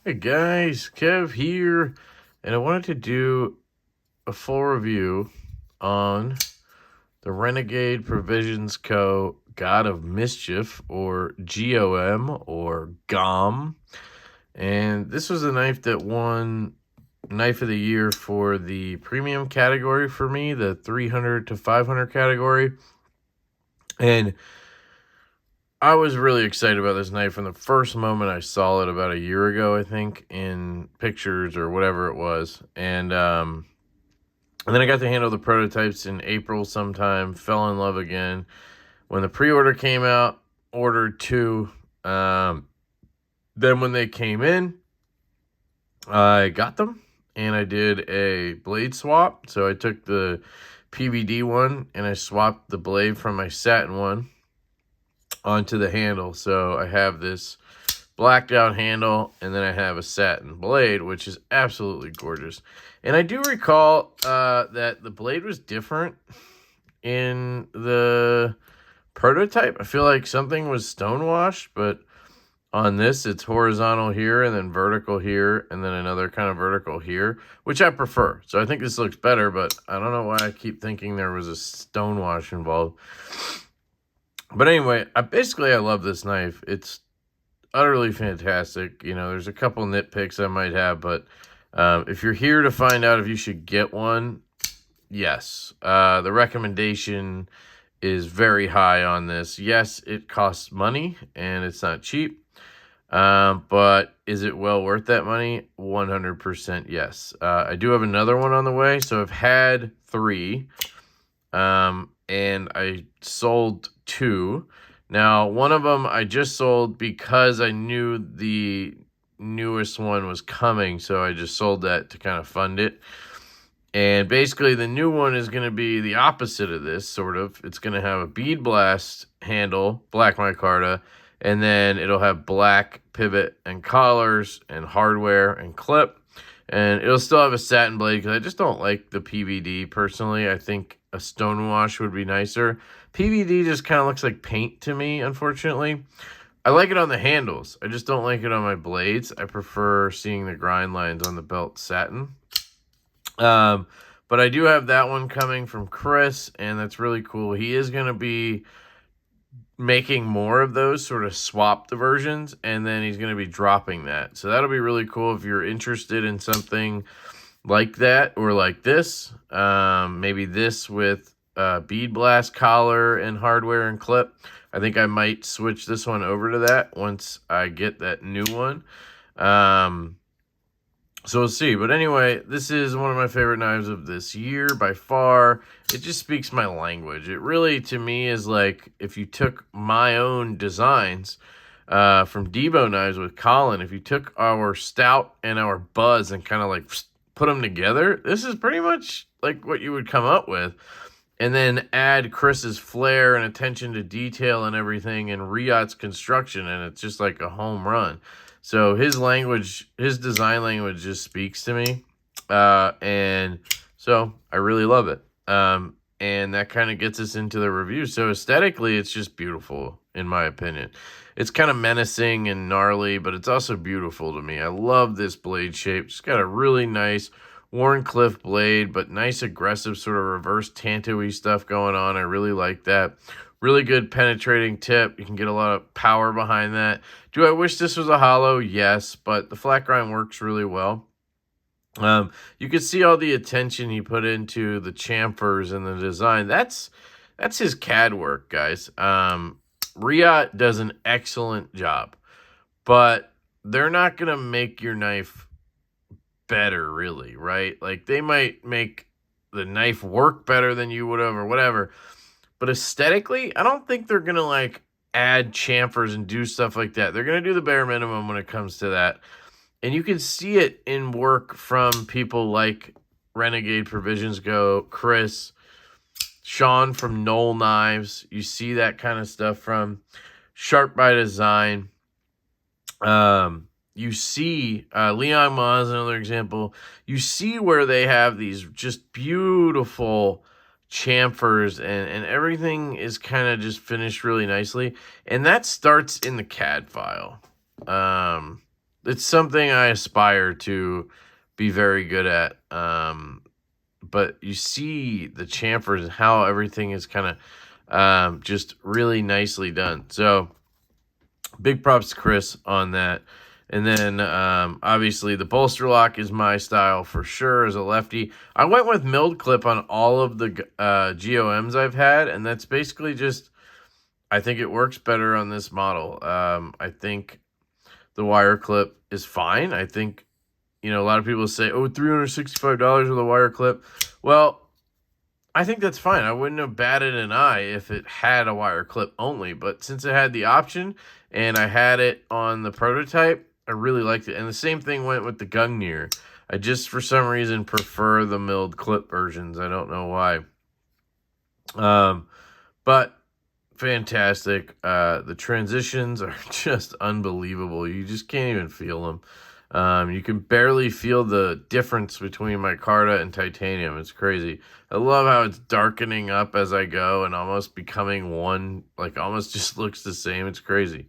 Hey guys, Kev here, and I wanted to do a full review on the Renegade Provisions Co. God of Mischief, or GOM, or GOM. And this was a knife that won Knife of the Year for the premium category for me, the 300 to 500 category. And I was really excited about this knife from the first moment I saw it about a year ago, I think, in pictures or whatever it was. And then I got to handle the prototypes in April sometime, fell in love again. When the pre-order came out, ordered two. Then when they came in, I got them and I did a blade swap. So I took the PVD one and I swapped the blade from my satin one onto the handle. So I have this blacked out handle, and then I have a satin blade, which is absolutely gorgeous. And I do recall that the blade was different in the prototype. I feel like something was stonewashed, but on this it's horizontal here and then vertical here and then another kind of vertical here, which I prefer. So I think this looks better, but I don't know why I keep thinking there was a stonewash involved. But anyway, I love this knife. It's utterly fantastic. You know, there's a couple nitpicks I might have, but if you're here to find out if you should get one, yes. The recommendation is very high on this. Yes, it costs money and it's not cheap. But is it well worth that money? 100% yes. I do have another one on the way. So I've had 3. And I sold 2. Now, one of them I just sold because I knew the newest one was coming, so I just sold that to kind of fund it. And basically, the new one is going to be the opposite of this, sort of. It's going to have a bead blast handle, black micarta, and then it'll have black pivot and collars and hardware and clip. And it'll still have a satin blade because I just don't like the PVD personally. I think a stonewash would be nicer. PVD just kind of looks like paint to me, unfortunately. I like it on the handles. I just don't like it on my blades. I prefer seeing the grind lines on the belt satin. But I do have that one coming from Chris, and that's really cool. He is going to be making more of those, sort of swap the versions, and then he's going to be dropping that. So that'll be really cool if you're interested in something like that or like this. Maybe this with bead blast collar and hardware and clip. I think I might switch this one over to that once I get that new one. So we'll see. But anyway, this is one of my favorite knives of this year by far. It just speaks my language. It really, to me, is like if you took my own designs from Divo knives with Colin, if you took our Stout and our Buzz and kind of like put them together, this is pretty much like what you would come up with. And then add Chris's flair and attention to detail and everything and Riyad's construction, and it's just like a home run. So his language, his design language just speaks to me. And so I really love it. And that kind of gets us into the review. So aesthetically, it's just beautiful, in my opinion. It's kind of menacing and gnarly, but it's also beautiful to me. I love this blade shape. It's got a really nice Warncliffe blade, but nice aggressive sort of reverse tanto-y stuff going on. I really like that. Really good penetrating tip. You can get a lot of power behind that. Do I wish this was a hollow? Yes, but the flat grind works really well. You can see all the attention he put into the chamfers and the design. That's his CAD work, guys. Riyad does an excellent job, but they're not going to make your knife better, really, right? Like, they might make the knife work better than you would have or whatever. But aesthetically, I don't think they're going to, like, add chamfers and do stuff like that. They're going to do the bare minimum when it comes to that. And you can see it in work from people like Renegade Provisions Co, Chris, Sean from Knoll Knives. You see that kind of stuff from Sharp by Design. You see Leon Ma is another example. You see where they have these just beautiful chamfers and everything is kind of just finished really nicely. And that starts in the CAD file. it's something I aspire to be very good at. But you see the chamfers and how everything is kind of just really nicely done. So big props to Chris on that. And then obviously the bolster lock is my style for sure as a lefty. I went with milled clip on all of the GOMs I've had, and that's basically just, I think it works better on this model. I think the wire clip is fine. I think, a lot of people say, oh, $365 with a wire clip. Well, I think that's fine. I wouldn't have batted an eye if it had a wire clip only. But since it had the option and I had it on the prototype, I really liked it. And the same thing went with the Gungnir. I just, for some reason, prefer the milled clip versions. I don't know why. But fantastic. The transitions are just unbelievable. You just can't even feel them. You can barely feel the difference between micarta and titanium. It's crazy. I love how it's darkening up as I go and almost becoming one, like almost just looks the same. It's crazy.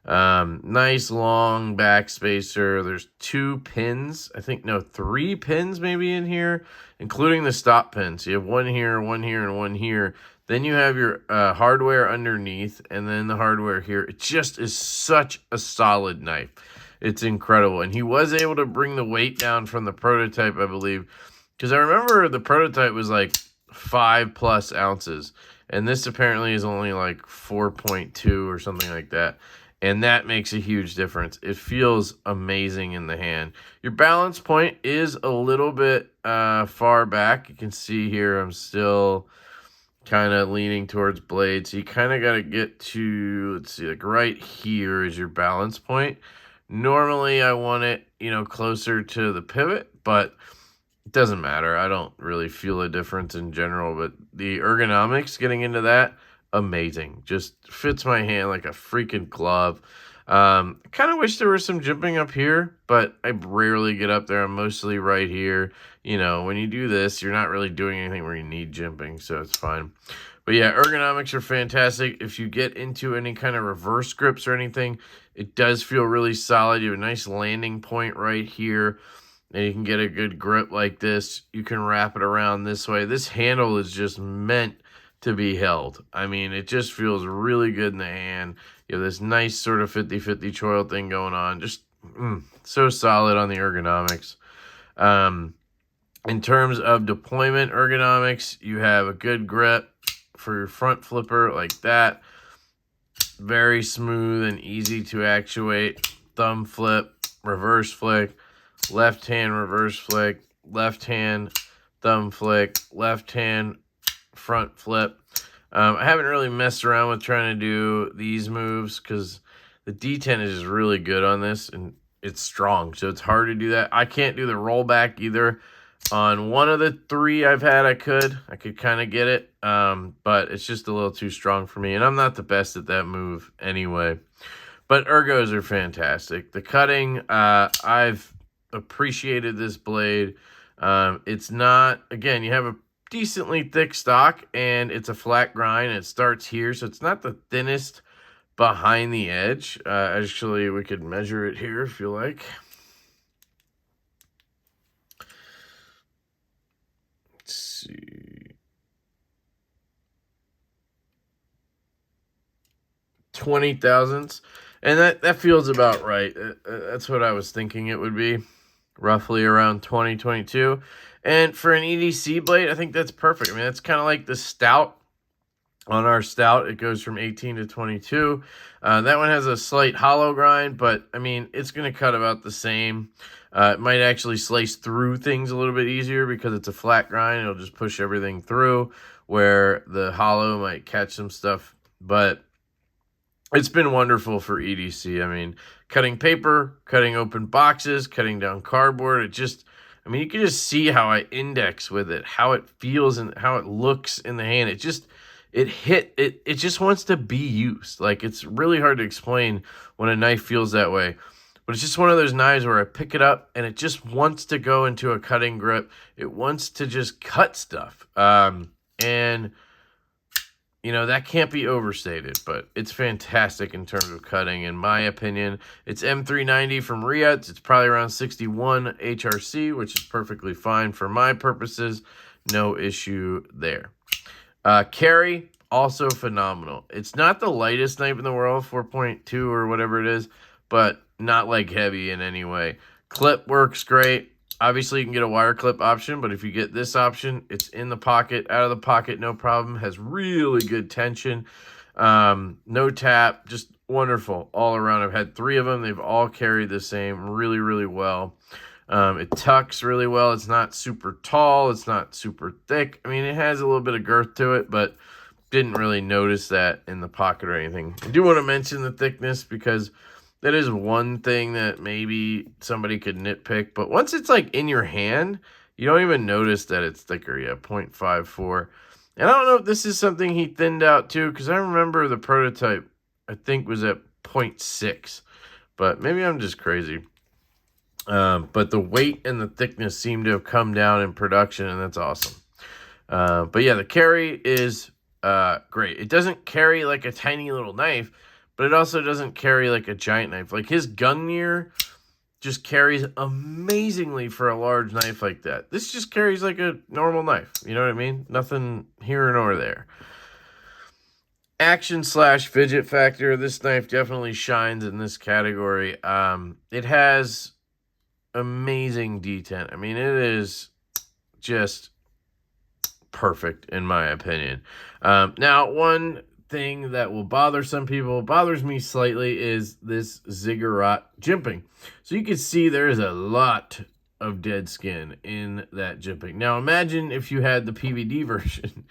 Nice long back spacer. There's 2 pins. I think, no, 3 pins maybe in here, including the stop pin. So you have one here, and one here. Then you have your hardware underneath, and then the hardware here. It just is such a solid knife. It's incredible. And he was able to bring the weight down from the prototype, I believe. Because I remember the prototype was like 5+ ounces. And this apparently is only like 4.2 or something like that. And that makes a huge difference. It feels amazing in the hand. Your balance point is a little bit far back. You can see here I'm still kind of leaning towards blade. So you kind of got to get to, let's see, like right here is your balance point. Normally I want it, closer to the pivot, but it doesn't matter. I don't really feel a difference in general, but the ergonomics, getting into that, amazing. Just fits my hand like a freaking glove. Kind of wish there was some jimping up here, but I rarely get up there. I'm mostly right here. When you do this, you're not really doing anything where you need jimping, so it's fine. But yeah, ergonomics are fantastic. If you get into any kind of reverse grips or anything, it does feel really solid. You have a nice landing point right here, and you can get a good grip like this. You can wrap it around this way. This handle is just meant to be held. I mean, it just feels really good in the hand. You have this nice sort of 50-50 choil thing going on. Just so solid on the ergonomics. In terms of deployment ergonomics, you have a good grip for your front flipper like that. Very smooth and easy to actuate. Thumb flip, reverse flick, left hand reverse flick, left hand thumb flick, left hand front flip. I haven't really messed around with trying to do these moves because the D10 is just really good on this and it's strong, so it's hard to do that. I can't do the rollback either. On one of the 3 I've had, I could kind of get it, but it's just a little too strong for me, and I'm not the best at that move anyway. But ergos are fantastic. The cutting, I've appreciated this blade. It's not, again, you have a decently thick stock, and it's a flat grind. It starts here, so it's not the thinnest behind the edge. Actually, we could measure it here if you like. Let's see. 20 thousandths. And that feels about right. That's what I was thinking it would be. Roughly around 2022. And for an EDC blade, I think that's perfect. I mean, that's kind of like the stout. On our stout, it goes from 18 to 22. That one has a slight hollow grind, but, I mean, it's going to cut about the same. It might actually slice through things a little bit easier because it's a flat grind. It'll just push everything through, where the hollow might catch some stuff. But it's been wonderful for EDC. I mean, cutting paper, cutting open boxes, cutting down cardboard. It just, I mean, you can just see how I index with it, how it feels and how it looks in the hand. It just, it just wants to be used. Like, it's really hard to explain when a knife feels that way. But it's just one of those knives where I pick it up and it just wants to go into a cutting grip. It wants to just cut stuff. And you know, that can't be overstated, but it's fantastic in terms of cutting, in my opinion. It's M390 from Rietz. It's probably around 61 HRC, which is perfectly fine for my purposes. No issue there. Carry, also phenomenal. It's not the lightest knife in the world, 4.2 or whatever it is, but not like heavy in any way. Clip works great. Obviously, you can get a wire clip option, but if you get this option, it's in the pocket, out of the pocket, no problem. Has really good tension. No tap, just wonderful all around. I've had 3 of them. They've all carried the same really, really well. It tucks really well. It's not super tall. It's not super thick. I mean, it has a little bit of girth to it, but didn't really notice that in the pocket or anything. I do want to mention the thickness because that is one thing that maybe somebody could nitpick. But once it's like in your hand, you don't even notice that it's thicker. Yeah, 0.54. And I don't know if this is something he thinned out too, because I remember the prototype, I think, was at 0.6. But maybe I'm just crazy. But the weight and the thickness seem to have come down in production, and that's awesome. But yeah, the carry is great. It doesn't carry like a tiny little knife, but it also doesn't carry like a giant knife. Like his Gungnir just carries amazingly for a large knife like that. This just carries like a normal knife. You know what I mean? Nothing here nor there. Action / fidget factor. This knife definitely shines in this category. It has amazing detent. I mean, it is just perfect in my opinion. Now, one thing that will bother some people, bothers me slightly, is this ziggurat jimping. So you can see there is a lot of dead skin in that jimping. Now imagine if you had the PVD version.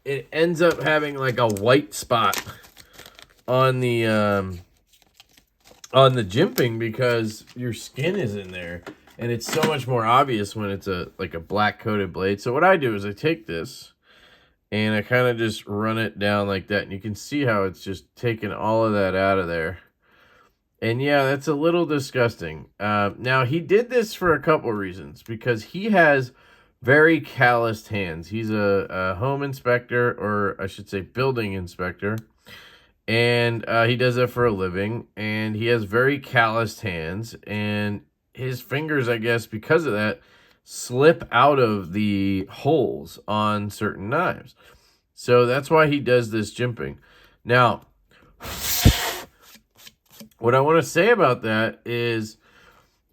It ends up having like a white spot on the jimping because your skin is in there, and it's so much more obvious when it's like a black coated blade. So what I do is I take this and I kind of just run it down like that, and you can see how it's just taking all of that out of there. And yeah, that's a little disgusting. Now, he did this for a couple reasons, because he has very calloused hands. He's a home inspector, or I should say building inspector, and he does that for a living, and he has very calloused hands, and his fingers, I guess, because of that, slip out of the holes on certain knives. So that's why he does this jimping. Now, what I want to say about that is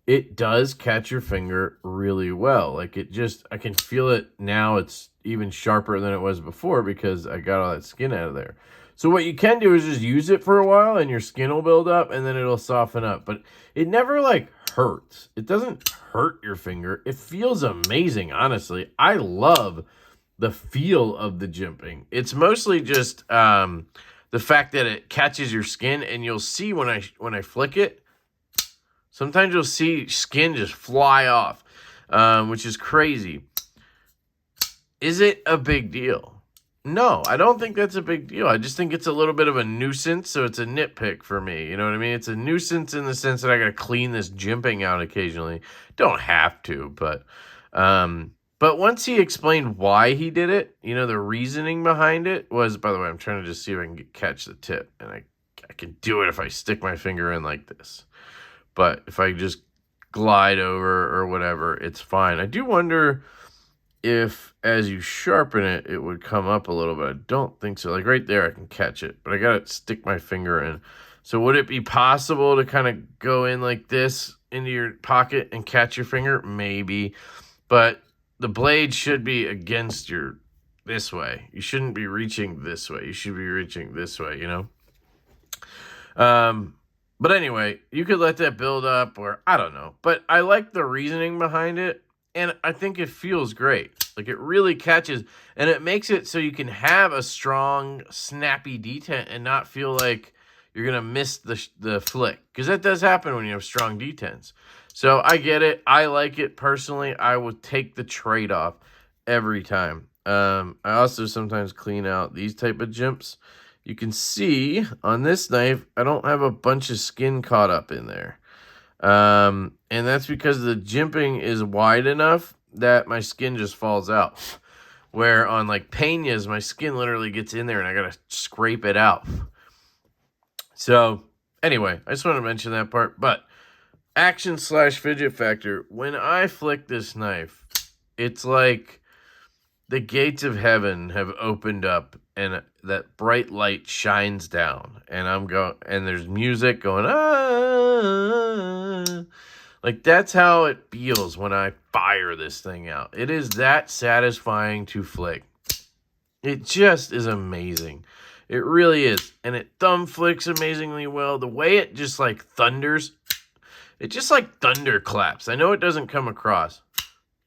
it does catch your finger really well. Like, I can feel it now. It's even sharper than it was before because I got all that skin out of there. So what you can do is just use it for a while and your skin will build up and then it'll soften up. But it never like hurts. It doesn't hurt your finger. It feels amazing, honestly. I love the feel of the jimping. It's mostly just the fact that it catches your skin, and you'll see when I flick it, sometimes you'll see skin just fly off, which is crazy. Is it a big deal? No, I don't think that's a big deal. I just think it's a little bit of a nuisance, so it's a nitpick for me. You know what I mean? It's a nuisance in the sense that I got to clean this jimping out occasionally. Don't have to, but once he explained why he did it, you know, the reasoning behind it was, by the way, I'm trying to just see if I can catch the tip, and I can do it if I stick my finger in like this. But if I just glide over or whatever, it's fine. I do wonder if as you sharpen it, it would come up a little bit. I don't think so. Like right there, I can catch it, but I got to stick my finger in. So would it be possible to kind of go in like this into your pocket and catch your finger? Maybe, but the blade should be against your, this way. You shouldn't be reaching this way. You should be reaching this way, you know? But anyway, you could let that build up, or I don't know. But I like the reasoning behind it, and I think it feels great. Like, it really catches, and it makes it so you can have a strong, snappy detent and not feel like you're going to miss the flick. Because that does happen when you have strong detents. So I get it. I like it personally. I would take the trade-off every time. I also sometimes clean out these type of jimps. You can see on this knife, I don't have a bunch of skin caught up in there. And that's because the jimping is wide enough that my skin just falls out. where on like Peñas, my skin literally gets in there and I gotta scrape it out. So anyway, I just want to mention that part. But action / fidget factor, when I flick this knife, it's like the gates of heaven have opened up and that bright light shines down, and and there's music going, ah. Like, that's how it feels when I fire this thing out. It is that satisfying to flick. It just is amazing. It really is. And it thumb flicks amazingly well. The way it just like thunders, it just like thunderclaps. I know it doesn't come across,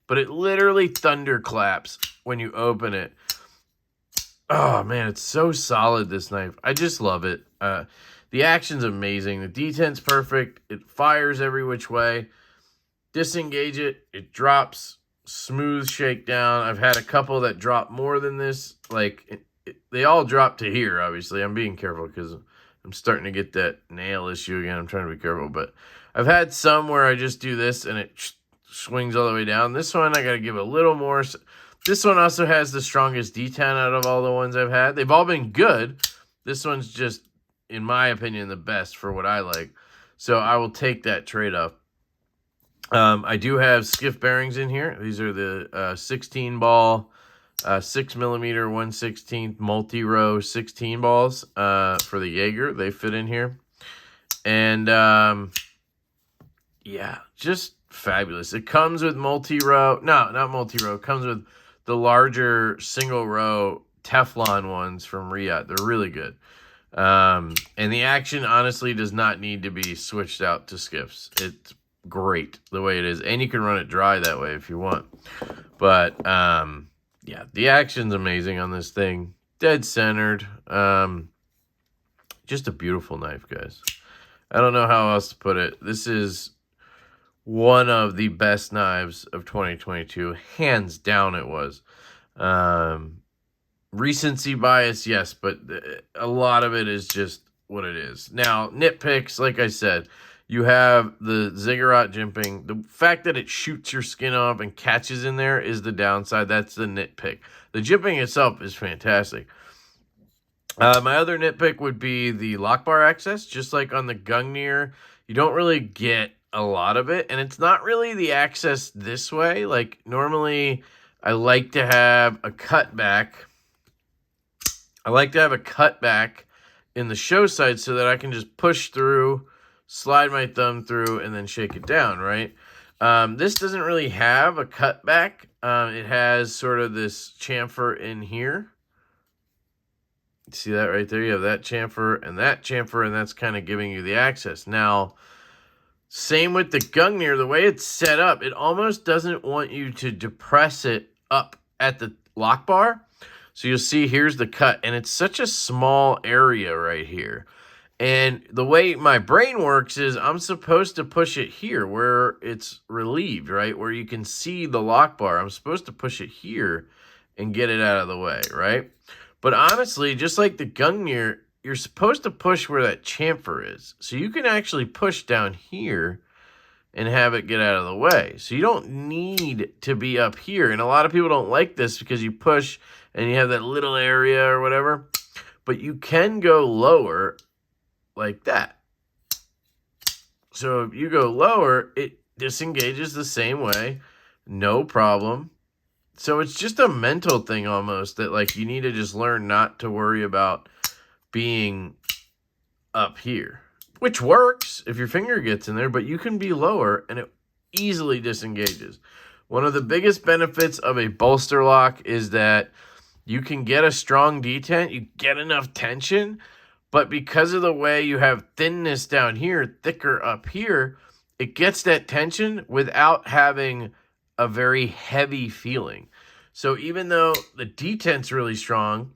but it literally thunderclaps when you open it. Oh man, it's so solid, this knife. I just love it. The action's amazing. The detent's perfect. It fires every which way. Disengage it, it drops. Smooth shakedown. I've had a couple that drop more than this. Like, they all drop to here, obviously. I'm being careful because I'm starting to get that nail issue again. I'm trying to be careful. But I've had some where I just do this and it swings all the way down. This one, I got to give a little more. This one also has the strongest detent out of all the ones I've had. They've all been good. This one's just, in my opinion, the best for what I like. So I will take that trade-off. I do have skiff bearings in here. These are the 16 ball, 6 millimeter, 1/16 multi-row 16 balls for the Jaeger. They fit in here. And yeah, just fabulous. It comes with multi-row. No, not multi-row. It comes with the larger single row Teflon ones from Riyadh. They're really good. And the action honestly does not need to be switched out to skiffs. It's great the way it is, and you can run it dry that way if you want. But yeah, the action's amazing on this thing. Dead centered. Just a beautiful knife, guys. I don't know how else to put it. This is one of the best knives of 2022. Hands down it was. Recency bias, yes, but a lot of it is just what it is. Now, nitpicks, like I said, you have the ziggurat jimping. The fact that it shoots your skin off and catches in there is the downside. That's the nitpick. The jimping itself is fantastic. My other nitpick would be the lock bar access. Just like on the Gungnir, you don't really get a lot of it. And it's not really the access this way. Like, normally, I like to have a cutback. I like to have a cutback in the show side so that I can just push through, slide my thumb through, and then shake it down, right? This doesn't really have a cutback. It has sort of this chamfer in here. See that right there? You have that chamfer, and that's kind of giving you the access. Now, same with the Gungnir. The way it's set up, it almost doesn't want you to depress it up at the lock bar. So you'll see here's the cut, and it's such a small area right here. And the way my brain works is I'm supposed to push it here where it's relieved, right? Where you can see the lock bar. I'm supposed to push it here and get it out of the way, right? But honestly, just like the Gungnir, you're supposed to push where that chamfer is. So you can actually push down here and have it get out of the way. So you don't need to be up here. And a lot of people don't like this because you push and you have that little area or whatever. But you can go lower like that. So if you go lower, it disengages the same way. No problem. So it's just a mental thing almost that, like, you need to just learn not to worry about being up here, which works if your finger gets in there, but you can be lower and it easily disengages. One of the biggest benefits of a bolster lock is that you can get a strong detent, you get enough tension, but because of the way you have thinness down here, thicker up here, it gets that tension without having a very heavy feeling. So even though the detent's really strong,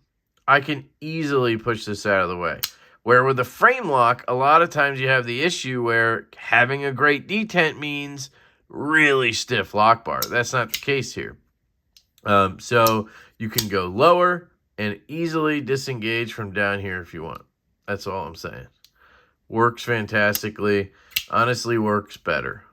I can easily push this out of the way. Where with a frame lock, a lot of times you have the issue where having a great detent means really stiff lock bar. That's not the case here. So you can go lower and easily disengage from down here if you want. That's all I'm saying. Works fantastically. Honestly, works better.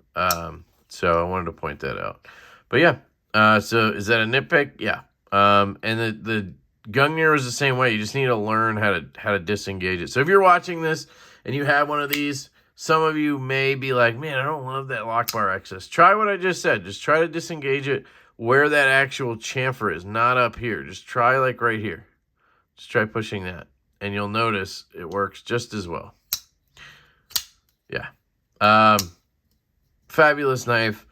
So I wanted to point that out. But yeah, so is that a nitpick? Yeah. And the Gungnir is the same way. You just need to learn how to disengage it. So if you're watching this and you have one of these, some of you may be like, man, I don't love that lock bar access. Try what I just said. Just try to disengage it where that actual chamfer is, not up here. Just try like right here. Just try pushing that, and you'll notice it works just as well. Yeah. Fabulous knife.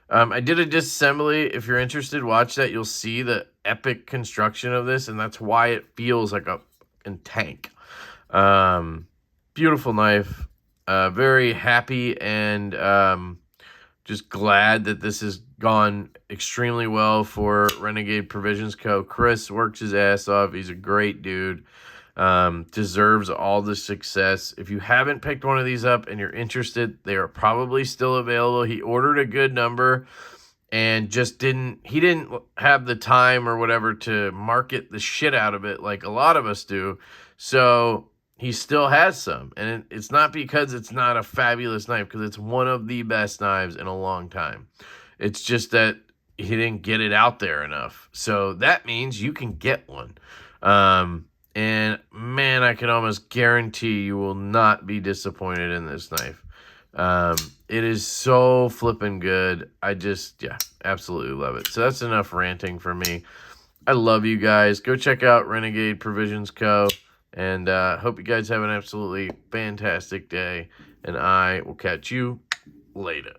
I did a disassembly. If you're interested, watch that. You'll see the epic construction of this, and that's why it feels like a tank. Beautiful knife. Very happy and just glad that this has gone extremely well for Renegade Provisions Co. Chris works his ass off. He's a great dude. Deserves all the success. If you haven't picked one of these up and you're interested, they are probably still available. He ordered a good number and just didn't have the time or whatever to market the shit out of it like a lot of us do. So he still has some, and it's not because it's not a fabulous knife, because it's one of the best knives in a long time. It's just that he didn't get it out there enough. So that means you can get one. And man, I can almost guarantee you will not be disappointed in this knife. It is so flippin' good. I just, yeah, absolutely love it. So that's enough ranting for me. I love you guys. Go check out Renegade Provisions Co. And hope you guys have an absolutely fantastic day. And I will catch you later.